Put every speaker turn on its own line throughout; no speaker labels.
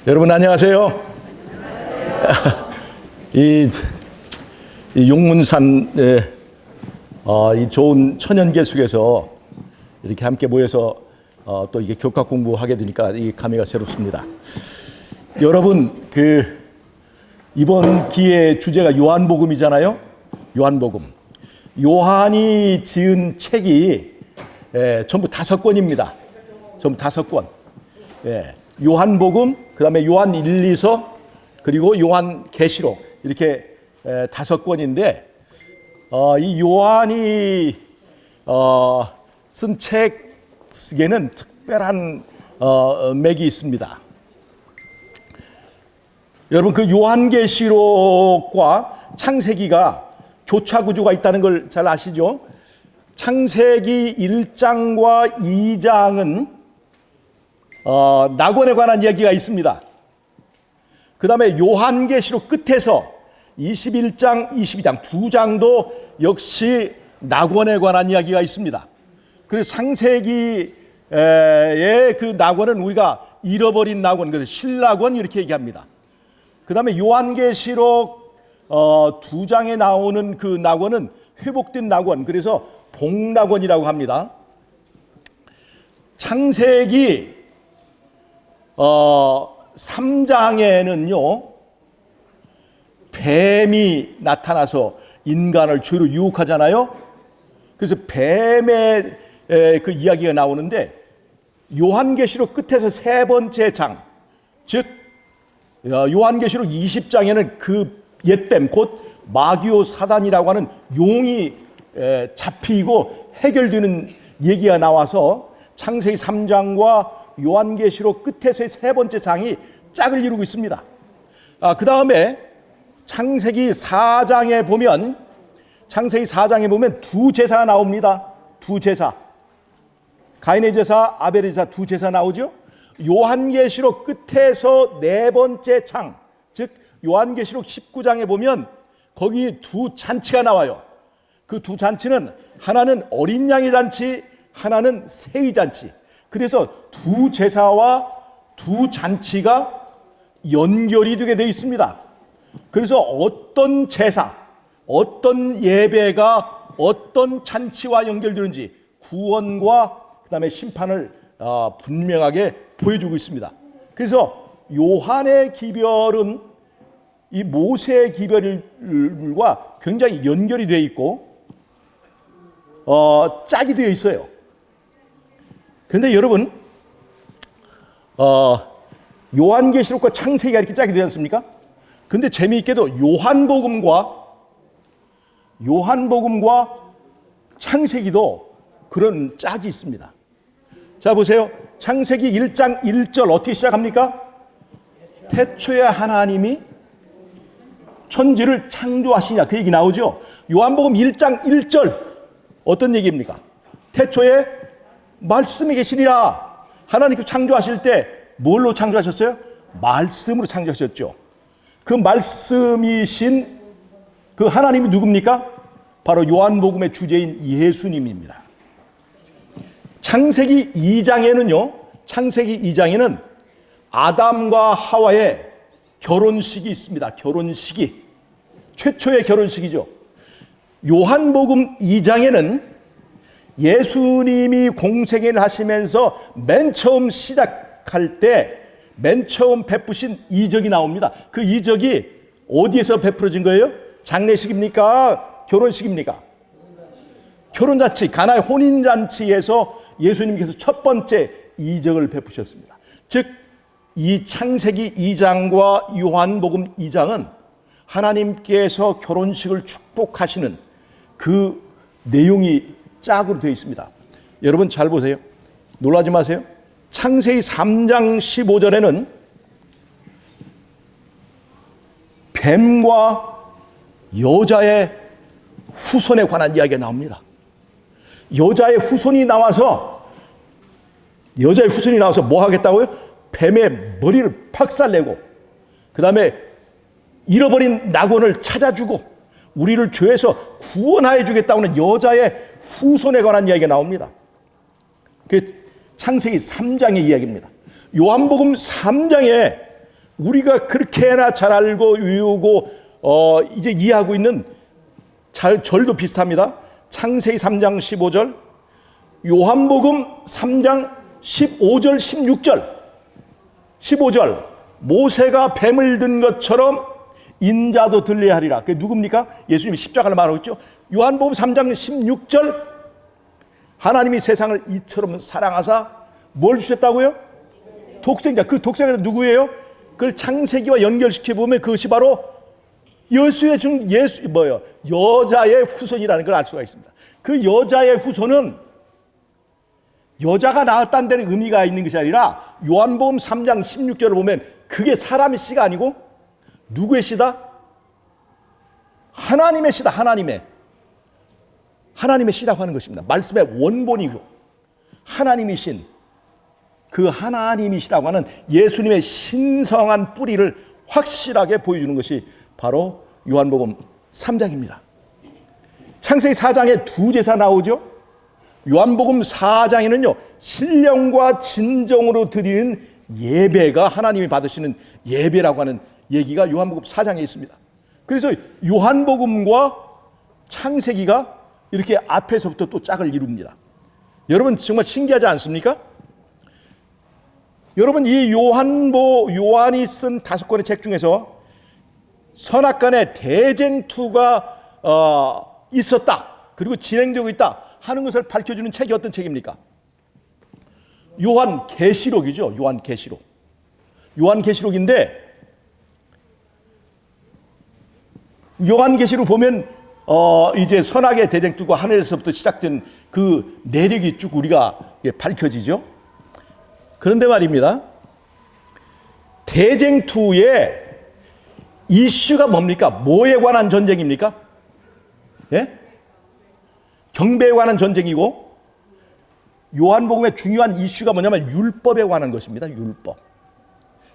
여러분 안녕하세요. 이 용문산 이 좋은 천연계 속에서 이렇게 함께 모여서 또 이게 교과 공부하게 되니까 이 감회가 새롭습니다. 여러분 이번 기회의 주제가 요한복음이잖아요. 요한복음. 요한이 지은 책이 전부 5권입니다. 전부 5권. 요한복음, 그다음에 요한 1, 2서, 그리고 요한계시록 이렇게 5권인데 이 요한이 쓴 책에는 특별한 맥이 있습니다. 여러분 그 요한계시록과 창세기가 교차구조가 있다는 걸 잘 아시죠? 창세기 1장과 2장은 낙원에 관한 이야기가 있습니다. 그 다음에 요한계시록 끝에서 21장, 22장 두 장도 역시 낙원에 관한 이야기가 있습니다. 그래서 창세기의 그 낙원은 우리가 잃어버린 낙원, 그래서 신낙원 이렇게 얘기합니다. 그 다음에 요한계시록 두 장에 나오는 그 낙원은 회복된 낙원, 그래서 복낙원이라고 합니다. 창세기 3장에는요 뱀이 나타나서 인간을 죄로 유혹하잖아요. 그래서 뱀의 그 이야기가 나오는데 요한계시록 끝에서 세 번째 장, 즉 요한계시록 20장에는 그 옛뱀 곧 마귀오 사단이라고 하는 용이 잡히고 해결되는 얘기가 나와서 창세기 3장과 요한계시록 끝에서의 세 번째 장이 짝을 이루고 있습니다. 그 다음에 창세기 4장에 보면 두 제사가 나옵니다. 두 제사. 가인의 제사, 아벨의 제사 두 제사 나오죠. 요한계시록 끝에서 네 번째 장, 즉 요한계시록 19장에 보면 거기 두 잔치가 나와요. 그 두 잔치는 하나는 어린 양의 잔치, 하나는 새의 잔치. 그래서 두 제사와 두 잔치가 연결이 되게 되어 있습니다. 그래서 어떤 제사, 어떤 예배가 어떤 잔치와 연결되는지 구원과 그다음에 심판을 분명하게 보여주고 있습니다. 그래서 요한의 기별은 이 모세의 기별과 굉장히 연결이 되어 있고 짝이 되어 있어요. 그런데 여러분 요한계시록과 창세기가 이렇게 짝이 되지 않습니까? 근데 재미있게도 요한복음과 창세기도 그런 짝이 있습니다. 자 보세요. 창세기 1장 1절 어떻게 시작합니까? 태초에 하나님이 천지를 창조하시냐 그 얘기 나오죠. 요한복음 1장 1절 어떤 얘기입니까? 태초에 말씀이 계시니라. 하나님께서 창조하실 때 뭘로 창조하셨어요? 말씀으로 창조하셨죠. 그 말씀이신 그 하나님이 누굽니까? 바로 요한복음의 주제인 예수님입니다. 창세기 2장에는 아담과 하와의 결혼식이 있습니다. 결혼식이 최초의 결혼식이죠. 요한복음 2장에는 예수님이 공생애를 하시면서 맨 처음 시작할 때 맨 처음 베푸신 이적이 나옵니다. 그 이적이 어디에서 베풀어진 거예요? 장례식입니까? 결혼식입니까? 결혼잔치, 가나의 혼인잔치에서 예수님께서 첫 번째 이적을 베푸셨습니다. 즉 이 창세기 2장과 요한복음 2장은 하나님께서 결혼식을 축복하시는 그 내용이 짝으로 되어 있습니다. 여러분 잘 보세요. 놀라지 마세요. 창세기 3장 15절에는 뱀과 여자의 후손에 관한 이야기가 나옵니다. 여자의 후손이 나와서 뭐 하겠다고요? 뱀의 머리를 박살내고 그 다음에 잃어버린 낙원을 찾아주고 우리를 죄에서 구원하여 주겠다는 여자의 후손에 관한 이야기가 나옵니다. 그 창세기 3장의 이야기입니다. 요한복음 3장에 우리가 그렇게나 잘 알고 외우고 이제 이해하고 있는 절도 비슷합니다. 창세기 3장 15절, 요한복음 3장 15절 16절. 15절, 모세가 뱀을 든 것처럼 인자도 들려야 하리라. 그게 누굽니까? 예수님이 십자가를 말하고 있죠. 요한복음 3장 16절, 하나님이 세상을 이처럼 사랑하사 뭘 주셨다고요? 독생자. 그 독생자가 누구예요? 그걸 창세기와 연결시켜 보면 그것이 바로 여자의 후손이라는 걸 알 수가 있습니다. 그 여자의 후손은 여자가 낳았다는 데는 의미가 있는 것이 아니라 요한복음 3장 16절을 보면 그게 사람의 씨가 아니고 누구의 씨다? 하나님의 씨다. 하나님의 씨라고 하는 것입니다. 말씀의 원본이고 하나님이신 그 하나님이시라고 하는 예수님의 신성한 뿌리를 확실하게 보여주는 것이 바로 요한복음 3장입니다. 창세기 4장에 두 제사 나오죠. 요한복음 4장에는요, 신령과 진정으로 드리는 예배가 하나님이 받으시는 예배라고 하는 얘기가 요한복음 4장에 있습니다. 그래서 요한복음과 창세기가 이렇게 앞에서부터 또 짝을 이룹니다. 여러분 정말 신기하지 않습니까? 여러분 이 요한이 쓴 5권의 책 중에서 선악간의 대쟁투가 있었다, 그리고 진행되고 있다 하는 것을 밝혀주는 책이 어떤 책입니까? 요한계시록이죠. 요한계시록인데 요한계시록 보면 이제 선악의 대쟁투가 하늘에서부터 시작된 그 내력이 쭉 우리가 밝혀지죠. 그런데 말입니다, 대쟁투의 이슈가 뭡니까? 뭐에 관한 전쟁입니까? 예? 경배에 관한 전쟁이고, 요한복음의 중요한 이슈가 뭐냐면 율법에 관한 것입니다. 율법.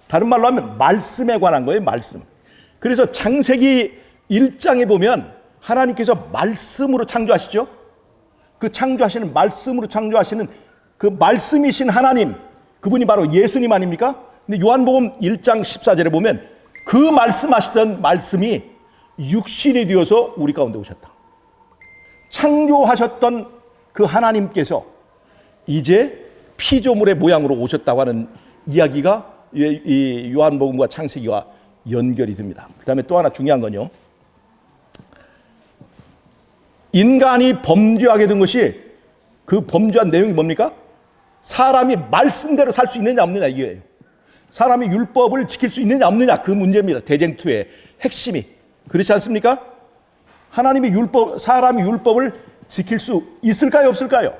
다른 말로 하면 말씀에 관한 거예요. 말씀. 그래서 창세기 1장에 보면 하나님께서 말씀으로 창조하시죠. 그 창조하시는 말씀으로 창조하시는 그 말씀이신 하나님, 그분이 바로 예수님 아닙니까? 근데 요한복음 1장 14절에 보면 그 말씀하시던 말씀이 육신이 되어서 우리 가운데 오셨다. 창조하셨던 그 하나님께서 이제 피조물의 모양으로 오셨다고 하는 이야기가 이 요한복음과 창세기와 연결이 됩니다. 그 다음에 또 하나 중요한 건요, 인간이 범죄하게 된 것이, 그 범죄한 내용이 뭡니까? 사람이 말씀대로 살 수 있느냐 없느냐, 이거예요. 사람이 율법을 지킬 수 있느냐 없느냐, 그 문제입니다. 대쟁투의 핵심이. 그렇지 않습니까? 사람이 율법을 지킬 수 있을까요 없을까요?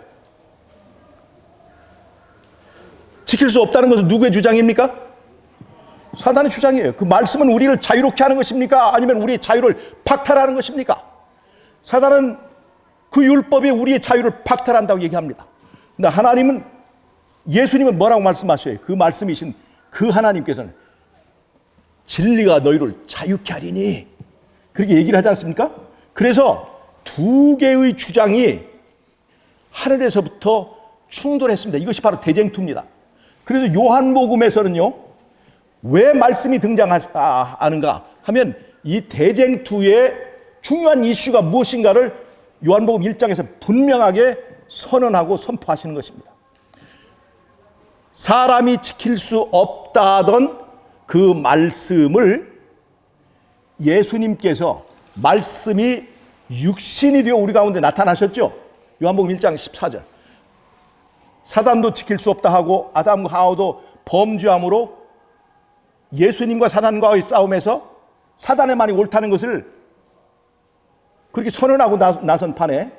지킬 수 없다는 것은 누구의 주장입니까? 사단의 주장이에요. 그 말씀은 우리를 자유롭게 하는 것입니까? 아니면 우리의 자유를 박탈하는 것입니까? 사단은 그 율법이 우리의 자유를 박탈한다고 얘기합니다. 근데 예수님은 뭐라고 말씀하셔요? 그 말씀이신 그 하나님께서는 진리가 너희를 자유케 하리니, 그렇게 얘기를 하지 않습니까? 그래서 두 개의 주장이 하늘에서부터 충돌했습니다. 이것이 바로 대쟁투입니다. 그래서 요한복음에서는요, 왜 말씀이 등장하는가 하면 이 대쟁투의 중요한 이슈가 무엇인가를 요한복음 1장에서 분명하게 선언하고 선포하시는 것입니다. 사람이 지킬 수 없다던 그 말씀을 예수님께서 말씀이 육신이 되어 우리 가운데 나타나셨죠. 요한복음 1장 14절. 사단도 지킬 수 없다 하고 아담과 하와도 범죄함으로 예수님과 사단과의 싸움에서 사단의 말이 옳다는 것을 그렇게 선언하고 나선 판에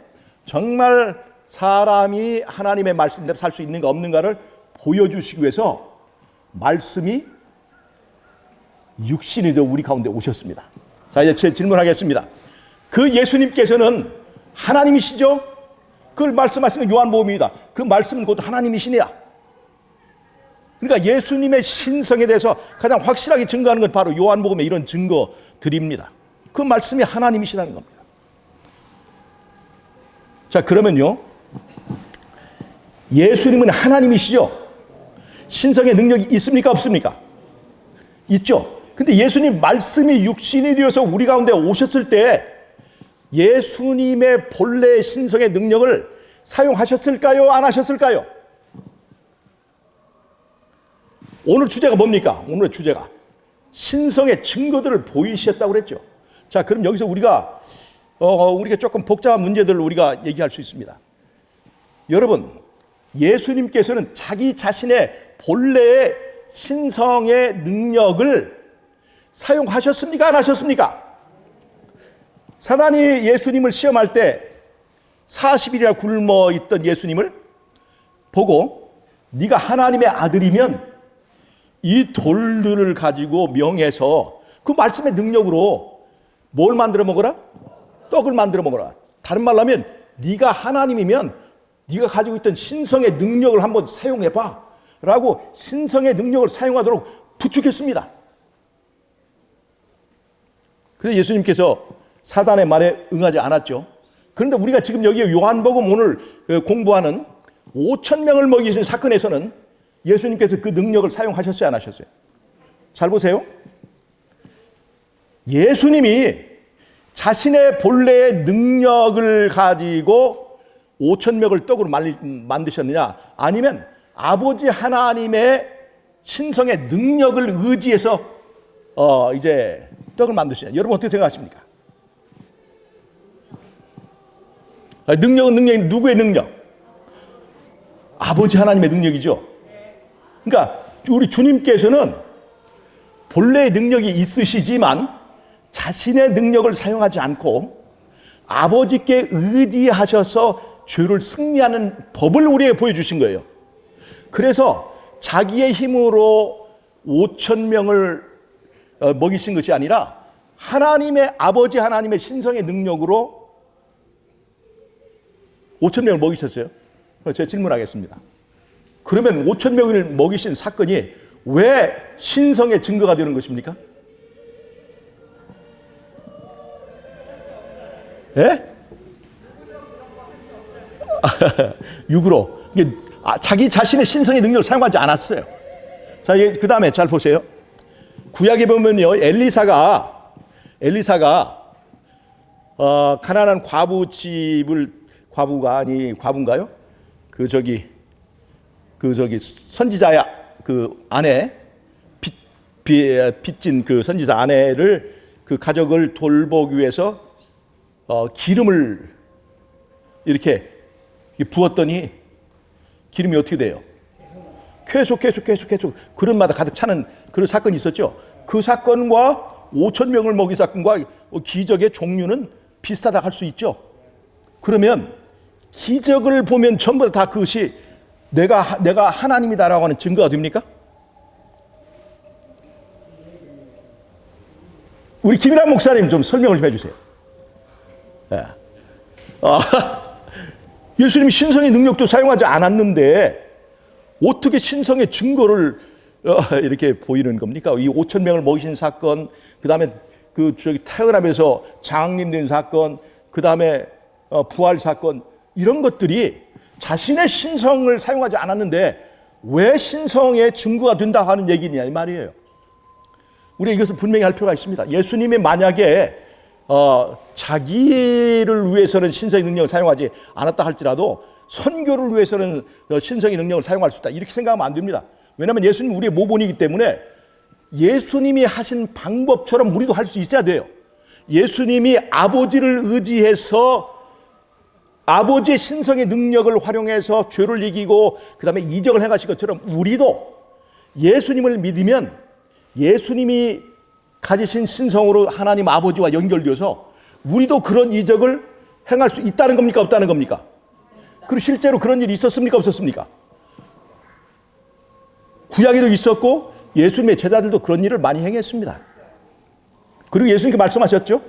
정말 사람이 하나님의 말씀대로 살 수 있는가 없는가를 보여주시기 위해서 말씀이 육신이 되어 우리 가운데 오셨습니다. 자, 이제 제 질문하겠습니다. 그 예수님께서는 하나님이시죠? 그걸 말씀하시는 요한복음입니다. 그 말씀은 곧 하나님이시냐? 그러니까 예수님의 신성에 대해서 가장 확실하게 증거하는 건 바로 요한복음의 이런 증거들입니다. 그 말씀이 하나님이시라는 겁니다. 자, 그러면요, 예수님은 하나님이시죠? 신성의 능력이 있습니까 없습니까? 있죠. 근데 예수님 말씀이 육신이 되어서 우리 가운데 오셨을 때 예수님의 본래 신성의 능력을 사용하셨을까요? 안 하셨을까요? 오늘 주제가 뭡니까? 오늘의 주제가 신성의 증거들을 보이셨다고 그랬죠. 자, 그럼 여기서 우리가 조금 복잡한 문제들을 우리가 얘기할 수 있습니다. 여러분, 예수님께서는 자기 자신의 본래의 신성의 능력을 사용하셨습니까? 안 하셨습니까? 사단이 예수님을 시험할 때 40일이나 굶어 있던 예수님을 보고 네가 하나님의 아들이면 이 돌들을 가지고 명해서 그 말씀의 능력으로 뭘 만들어 먹어라? 떡을 만들어 먹어라. 다른 말로 하면 네가 하나님이면 네가 가지고 있던 신성의 능력을 한번 사용해봐 라고 신성의 능력을 사용하도록 부축했습니다. 그래서 예수님께서 사단의 말에 응하지 않았죠. 그런데 우리가 지금 여기 요한복음 오늘 공부하는 5,000명을 먹이신 사건에서는 예수님께서 그 능력을 사용하셨어요, 안 하셨어요? 잘 보세요. 예수님이 자신의 본래의 능력을 가지고 5,000명을 떡으로 만드셨느냐, 아니면 아버지 하나님의 신성의 능력을 의지해서 이제 떡을 만드시냐? 여러분 어떻게 생각하십니까? 능력은 누구의 능력? 아버지 하나님의 능력이죠. 그러니까 우리 주님께서는 본래의 능력이 있으시지만 자신의 능력을 사용하지 않고 아버지께 의지하셔서 죄를 승리하는 법을 우리에게 보여주신 거예요. 그래서 자기의 힘으로 5,000명을 먹이신 것이 아니라 하나님의 아버지 하나님의 신성의 능력으로 5,000명을 먹이셨어요. 제가 질문하겠습니다. 그러면 5,000명을 먹이신 사건이 왜 신성의 증거가 되는 것입니까? 예? 육으로. 자기 자신의 신성의 능력을 사용하지 않았어요. 자, 그 다음에 잘 보세요. 구약에 보면요, 엘리사가 가난한 과부 집을 과부인가요? 그 저기 선지자의 그 아내 빚진 그 선지자 아내를 그 가족을 돌보기 위해서 기름을 이렇게 부었더니 기름이 어떻게 돼요? 계속 그릇마다 가득 차는 그런 사건이 있었죠. 그 사건과 5,000명을 먹인 사건과 기적의 종류는 비슷하다 할 수 있죠. 그러면 기적을 보면 전부 다 그것이 내가 하나님이다라고 하는 증거가 됩니까? 우리 김일환 목사님 좀 설명을 좀 해주세요. 예. 예수님이 신성의 능력도 사용하지 않았는데 어떻게 신성의 증거를 이렇게 보이는 겁니까? 이 5,000명을 먹이신 사건, 그 다음에 태어나면서 장님된 사건, 그 다음에 부활 사건, 이런 것들이 자신의 신성을 사용하지 않았는데 왜 신성의 증거가 된다 하는 얘기냐 이 말이에요. 우리가 이것을 분명히 할 필요가 있습니다. 예수님이 만약에 자기를 위해서는 신성의 능력을 사용하지 않았다 할지라도 선교를 위해서는 신성의 능력을 사용할 수 있다 이렇게 생각하면 안 됩니다. 왜냐하면 예수님은 우리의 모본이기 때문에 예수님이 하신 방법처럼 우리도 할 수 있어야 돼요. 예수님이 아버지를 의지해서 아버지의 신성의 능력을 활용해서 죄를 이기고 그 다음에 이적을 행하신 것처럼 우리도 예수님을 믿으면 예수님이 가지신 신성으로 하나님 아버지와 연결되어서 우리도 그런 이적을 행할 수 있다는 겁니까? 없다는 겁니까? 그리고 실제로 그런 일이 있었습니까? 없었습니까? 구약에도 있었고 예수님의 제자들도 그런 일을 많이 행했습니다. 그리고 예수님께 말씀하셨죠?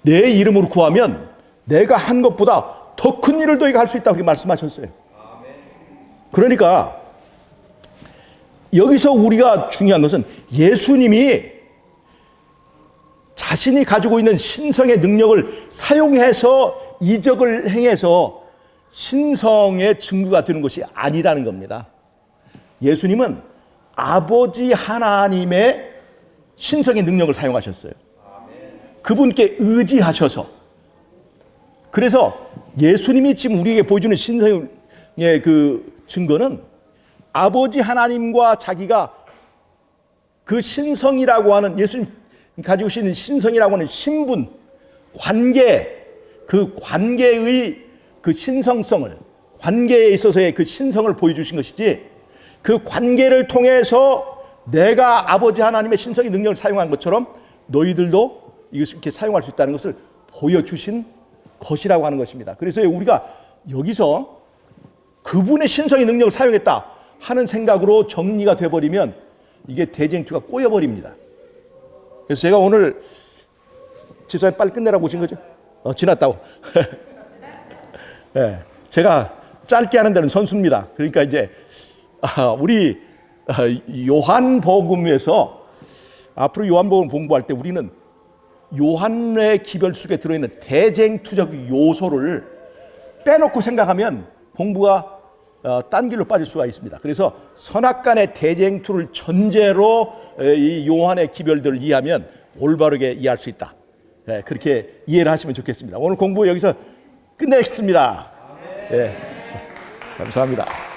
내 이름으로 구하면 내가 한 것보다 더 큰 일을 너희가 할 수 있다고 그렇게 말씀하셨어요. 그러니까 여기서 우리가 중요한 것은 예수님이 자신이 가지고 있는 신성의 능력을 사용해서 이적을 행해서 신성의 증거가 되는 것이 아니라는 겁니다. 예수님은 아버지 하나님의 신성의 능력을 사용하셨어요. 그분께 의지하셔서. 그래서 예수님이 지금 우리에게 보여주는 신성의 그 증거는 아버지 하나님과 자기가 그 신성이라고 하는, 예수님 가지고 계시는 신성이라고 하는 신분, 관계, 그 관계의 그 신성성을, 관계에 있어서의 그 신성을 보여주신 것이지, 그 관계를 통해서 내가 아버지 하나님의 신성의 능력을 사용한 것처럼 너희들도 이것을 이렇게 사용할 수 있다는 것을 보여주신 것이라고 하는 것입니다. 그래서 우리가 여기서 그분의 신성의 능력을 사용했다 하는 생각으로 정리가 돼버리면 이게 대쟁투가 꼬여버립니다. 그래서 제가 오늘 집사님 빨리 끝내라고 오신 거죠? 지났다고. 네, 제가 짧게 하는 데는 선수입니다. 그러니까 이제 우리 요한복음에서 앞으로 요한복음 공부할 때 우리는 요한의 기별 속에 들어있는 대쟁투적 요소를 빼놓고 생각하면 공부가 딴 길로 빠질 수가 있습니다. 그래서 선악간의 대쟁투를 전제로 이 요한의 기별들을 이해하면 올바르게 이해할 수 있다. 네, 그렇게 이해를 하시면 좋겠습니다. 오늘 공부 여기서 끝내겠습니다. 네, 감사합니다.